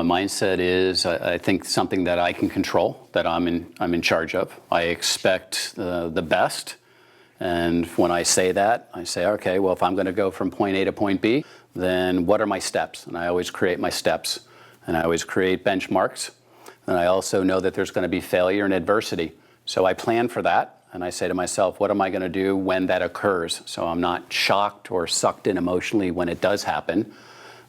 mindset is, I think, something that I can control, that I'm in charge of. I expect the best, and when I say that, I say, okay, well, if I'm going to go from point A to point B, then what are my steps? And I always create my steps, and I always create benchmarks, and I also know that there's going to be failure and adversity. So I plan for that, and I say to myself, what am I going to do when that occurs? So I'm not shocked or sucked in emotionally when it does happen.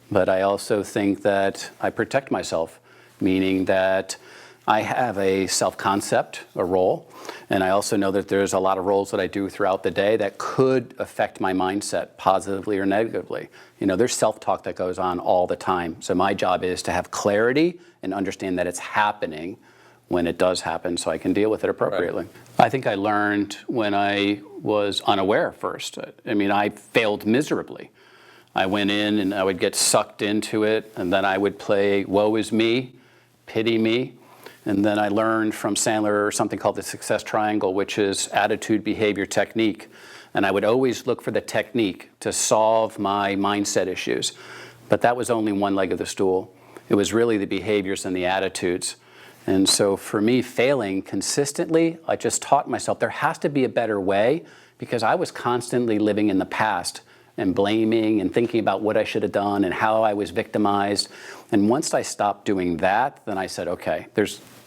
But I also think that I protect myself, meaning that I have a self-concept, a role, and I also know that there's a lot of roles that I do throughout the day that could affect my mindset positively or negatively. You know, there's self-talk that goes on all the time. So my job is to have clarity and understand that it's happening when it does happen so I can deal with it appropriately. Right. I think I learned when I was unaware first. I mean, I failed miserably. I went in and I would get sucked into it, and then I would play woe is me, pity me, and then I learned from Sandler something called the success triangle, which is attitude, behavior, technique. And I would always look for the technique to solve my mindset issues. But that was only one leg of the stool. It was really the behaviors and the attitudes. And so for me, failing consistently, I just taught myself there has to be a better way, because I was constantly living in the past and blaming and thinking about what I should have done and how I was victimized. And once I stopped doing that, then I said, okay,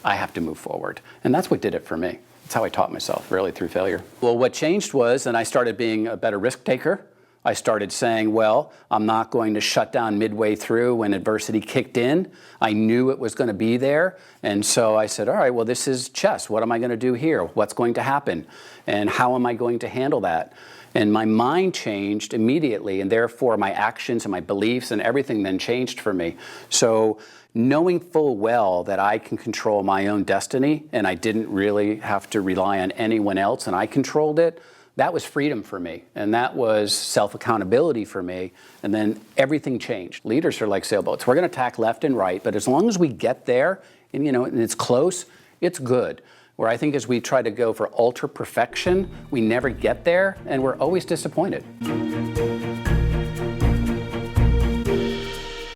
I have to move forward. And that's what did it for me. That's how I taught myself, really, through failure. Well, what changed was, and I started being a better risk taker. I started saying, well, I'm not going to shut down midway through when adversity kicked in. I knew it was going to be there. And so I said, all right, well, this is chess. What am I going to do here? What's going to happen? And how am I going to handle that? And my mind changed immediately, and therefore my actions and my beliefs and everything then changed for me. So knowing full well that I can control my own destiny and I didn't really have to rely on anyone else and I controlled it, that was freedom for me, and that was self-accountability for me, and then everything changed. Leaders are like sailboats. We're going to tack left and right, but as long as we get there, and and it's close, it's good. Where I think as we try to go for ultra perfection, we never get there, and we're always disappointed.